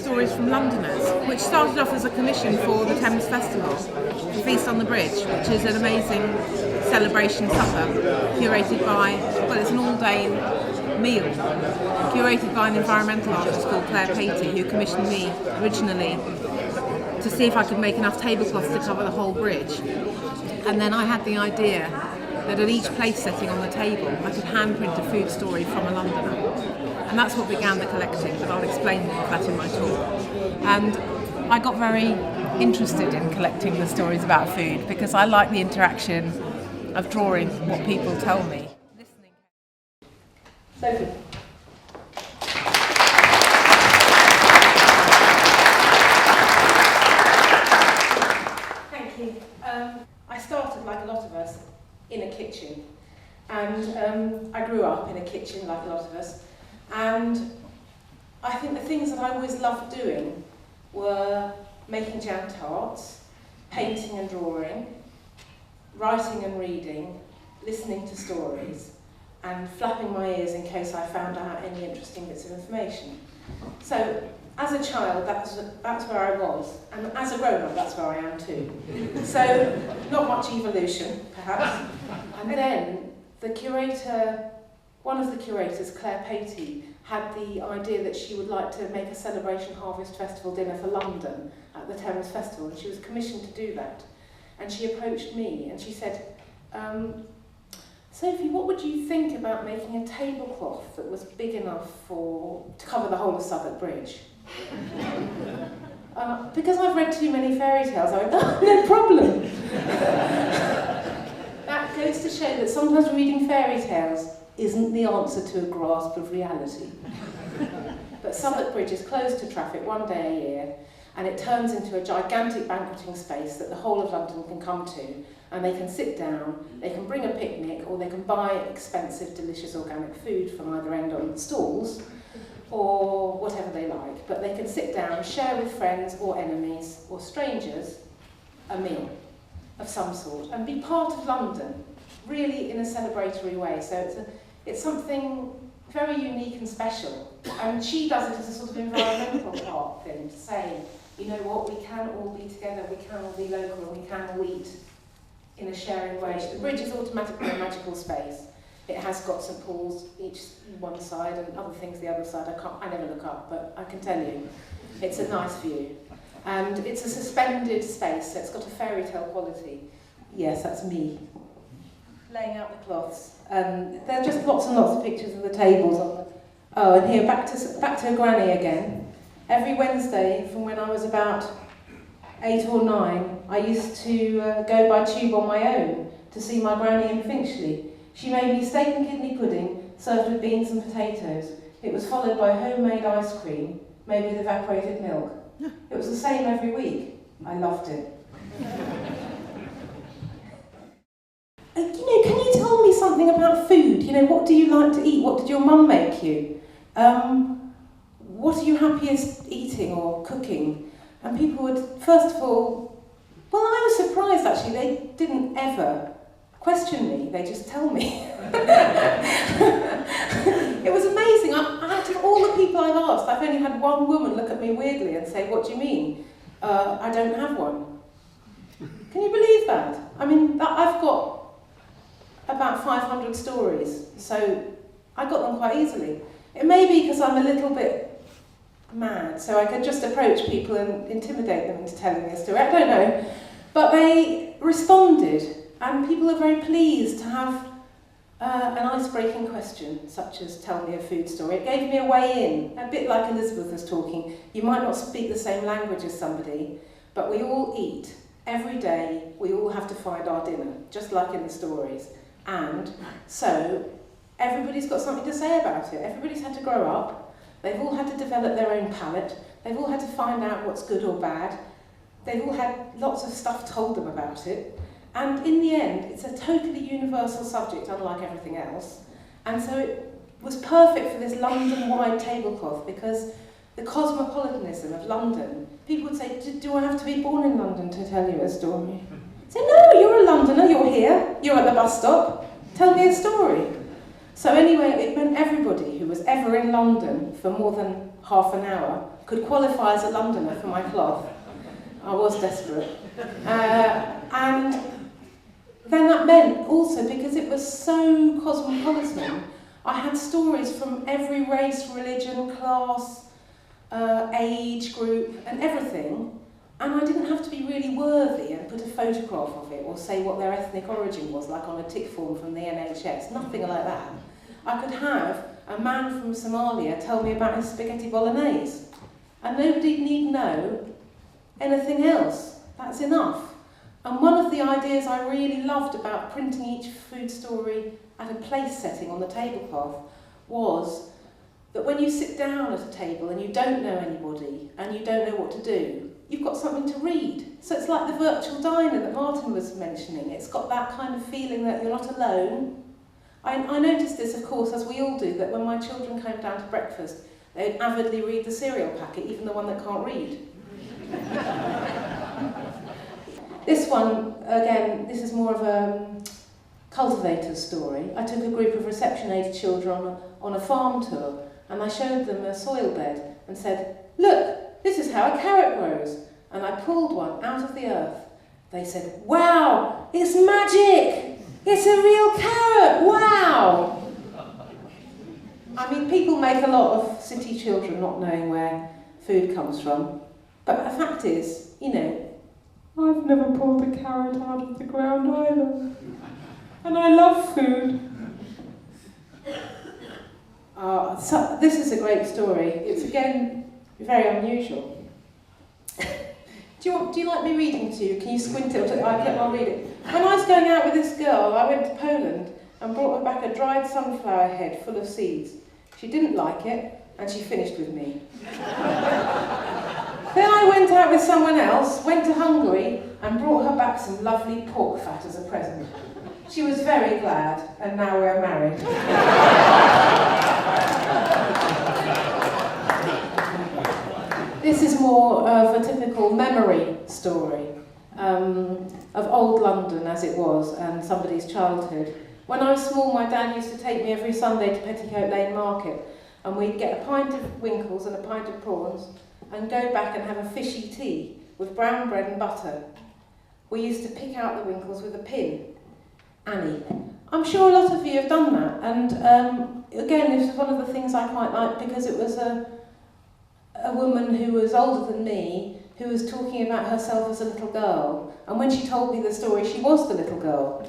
stories from Londoners, which started off as a commission for the Thames Festival, the Feast on the Bridge, which is an amazing celebration supper curated by, well, it's an all-day meal curated by an environmental artist called Claire Patey, who commissioned me originally to see if I could make enough tablecloths to cover the whole bridge. And then I had the idea that at each place setting on the table I could handprint a food story from a Londoner. And that's what began the collecting, but I'll explain more of that in my talk. And I got very interested in collecting the stories about food because I like the interaction of drawing what people tell me. Sophie. Thank you. I started, like a lot of us, in a kitchen. And I grew up in a kitchen, like a lot of us. And I think the things that I always loved doing were making jam tarts, painting and drawing, writing and reading, listening to stories, and flapping my ears in case I found out any interesting bits of information. So, as a child, that's where I was, and as a grown-up, that's where I am too. So, not much evolution, perhaps. And then, one of the curators, Claire Patey, had the idea that she would like to make a celebration harvest festival dinner for London at the Thames Festival, and she was commissioned to do that. And she approached me, and she said, Sophie, what would you think about making a tablecloth that was big enough to cover the whole of Southwark Bridge? Because I've read too many fairy tales, I went, oh, no problem. That goes to show that sometimes reading fairy tales isn't the answer to a grasp of reality. But Southwark Bridge is closed to traffic one day a year, and it turns into a gigantic banqueting space that the whole of London can come to, and they can sit down, they can bring a picnic, or they can buy expensive, delicious organic food from either end on the stalls, or whatever they like. But they can sit down, share with friends or enemies or strangers a meal of some sort, and be part of London, really in a celebratory way. So it's something very unique and special. And she does it as a sort of environmental part thing, to say, you know what, we can all be together, we can all be local, and we can all eat in a sharing way. The bridge is automatically a magical space. It has got St Paul's each one side and other things the other side. I never look up, but I can tell you, it's a nice view. And it's a suspended space, so it's got a fairy tale quality. Yes, that's me, laying out the cloths. There are just lots and lots of pictures of the tables on the... Oh, and here, back to Granny again. Every Wednesday, from when I was about 8 or 9, I used to go by tube on my own to see my granny in Finchley. She made me steak and kidney pudding, served with beans and potatoes. It was followed by homemade ice cream, made with evaporated milk. It was the same every week. I loved it. Can you tell me something about food? What do you like to eat? What did your mum make you? What are you happiest eating or cooking? And people would, first of all, well, I was surprised actually, they didn't ever question me, they just tell me. It was amazing. Out of all the people I've asked, I've only had one woman look at me weirdly and say, what do you mean? I don't have one. Can you believe that? I mean, I've got about 500 stories, so I got them quite easily. It may be because I'm a little bit mad, so I could just approach people and intimidate them into telling me a story. I don't know. But they responded, and people are very pleased to have an ice-breaking question, such as tell me a food story. It gave me a way in, a bit like Elizabeth was talking. You might not speak the same language as somebody, but we all eat. Every day, we all have to find our dinner, just like in the stories. And so, everybody's got something to say about it. Everybody's had to grow up. They've all had to develop their own palate. They've all had to find out what's good or bad. They've all had lots of stuff told them about it. And in the end, it's a totally universal subject, unlike everything else. And so it was perfect for this London-wide tablecloth, because the cosmopolitanism of London, people would say, do I have to be born in London to tell you a story? I'd say, no, you're a Londoner, you're here, you're at the bus stop, tell me a story. So anyway, it meant everybody who was ever in London for more than half an hour could could qualify as a Londoner for my cloth. I was desperate. And then that meant also, because it was so cosmopolitan, I had stories from every race, religion, class, age group and everything, and I didn't have to be really worthy and put a photograph of it or say what their ethnic origin was, like on a tick form from the NHS, nothing like that. I could have a man from Somalia tell me about his spaghetti bolognese, and nobody need know anything else. That's enough. And one of the ideas I really loved about printing each food story at a place setting on the tablecloth was that when you sit down at a table and you don't know anybody and you don't know what to do, you've got something to read. So it's like the virtual diner that Martin was mentioning. It's got that kind of feeling that you're not alone. I noticed this, of course, as we all do, that when my children came down to breakfast, they'd avidly read the cereal packet, even the one that can't read. This one, again, this is more of a cultivator's story. I took a group of reception-age children on a farm tour, and I showed them a soil bed and said, "Look, this is how a carrot grows." And I pulled one out of the earth. They said, "Wow, it's magic! It's a real carrot, wow!" I mean, people make a lot of city children not knowing where food comes from. But the fact is, you know, I've never pulled a carrot out of the ground either. And I love food. So this is a great story. It's, again, very unusual. Do you like me reading to you? Can you squint it? I'll read it. When I was going out with this girl, I went to Poland and brought her back a dried sunflower head full of seeds. She didn't like it, and she finished with me. Then I went out with someone else, went to Hungary, and brought her back some lovely pork fat as a present. She was very glad, and now we're married. This is more of a typical memory story of old London as it was and somebody's childhood. When I was small, my dad used to take me every Sunday to Petticoat Lane Market, and we'd get a pint of winkles and a pint of prawns and go back and have a fishy tea with brown bread and butter. We used to pick out the winkles with a pin. Annie. I'm sure a lot of you have done that, and again, this is one of the things I quite like because it was a woman who was older than me who was talking about herself as a little girl, and when she told me the story, she was the little girl.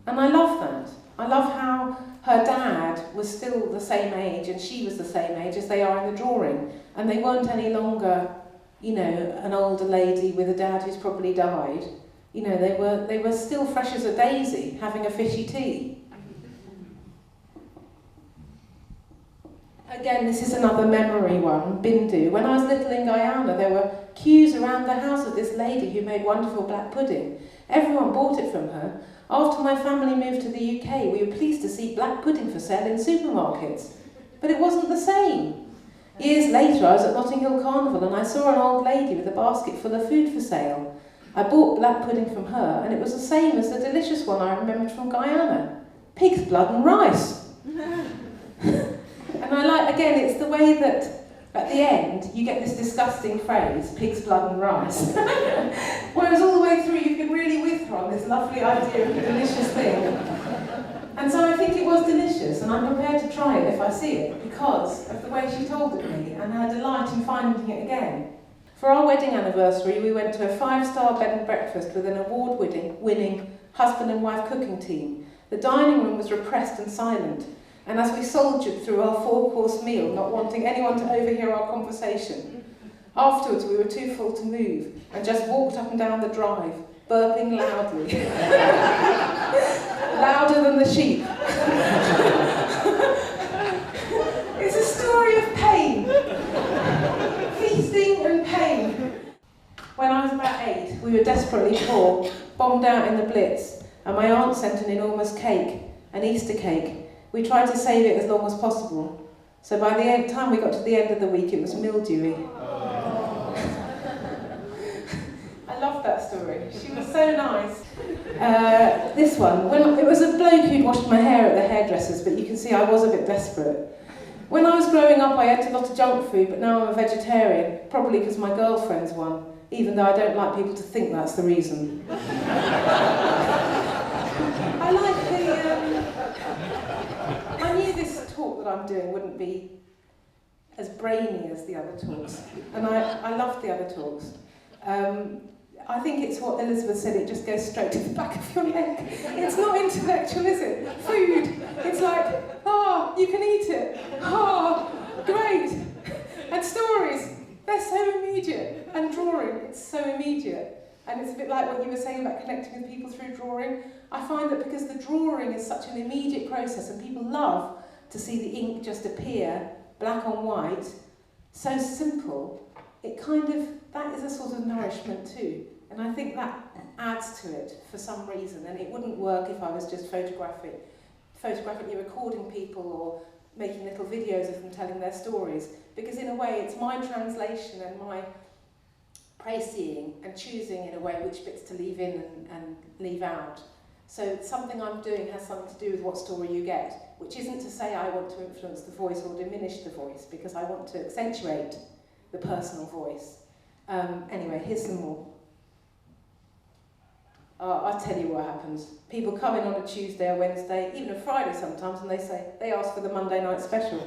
And I love that. I love how her dad was still the same age and she was the same age as they are in the drawing, and they weren't any longer, you know, an older lady with a dad who's probably died. You know, they were still fresh as a daisy, having a fishy tea. Again, this is another memory one, Bindu. When I was little in Guyana, there were queues around the house of this lady who made wonderful black pudding. Everyone bought it from her. After my family moved to the UK, we were pleased to see black pudding for sale in supermarkets. But it wasn't the same. Years later, I was at Notting Hill Carnival and I saw an old lady with a basket full of food for sale. I bought black pudding from her, and it was the same as the delicious one I remembered from Guyana. Pig's blood and rice. And I like, again, it's the way that at the end you get this disgusting phrase, pig's blood and rice. Whereas all the way through you've been really with her on this lovely idea of a delicious thing. And so I think it was delicious, and I'm prepared to try it if I see it, because of the way she told it me and her delight in finding it again. For our wedding anniversary, we went to a 5-star bed and breakfast with an award-winning husband and wife cooking team. The dining room was repressed and silent, and as we soldiered through our 4-course meal, not wanting anyone to overhear our conversation, afterwards we were too full to move and just walked up and down the drive, burping loudly. Louder than the sheep. It's a story of pain. Feasting and pain. When I was about 8, we were desperately poor, bombed out in the Blitz, and my aunt sent an enormous cake, an Easter cake. We tried to save it as long as possible. So by the time we got to the end of the week, it was mildewy. I love that story. She was so nice. This one, it was a bloke who'd washed my hair at the hairdresser's, but you can see I was a bit desperate. When I was growing up, I ate a lot of junk food, but now I'm a vegetarian, probably because my girlfriend's one, even though I don't like people to think that's the reason. I like I knew this talk that I'm doing wouldn't be as brainy as the other talks, and I loved the other talks. I think it's what Elizabeth said, it just goes straight to the back of your neck. It's not intellectual, is it? Food. It's like, you can eat it. Great. And stories, they're so immediate. And drawing, it's so immediate. And it's a bit like what you were saying about connecting with people through drawing. I find that because the drawing is such an immediate process and people love to see the ink just appear, black on white, so simple, that is a sort of nourishment too. And I think that adds to it for some reason. And it wouldn't work if I was just photographically recording people or making little videos of them telling their stories. Because in a way, it's my translation and my précis and choosing in a way which bits to leave in and leave out. So something I'm doing has something to do with what story you get, which isn't to say I want to influence the voice or diminish the voice, because I want to accentuate the personal voice. Anyway, here's some more. I'll tell you what happens. People come in on a Tuesday or Wednesday, even a Friday sometimes, and they ask for the Monday night special.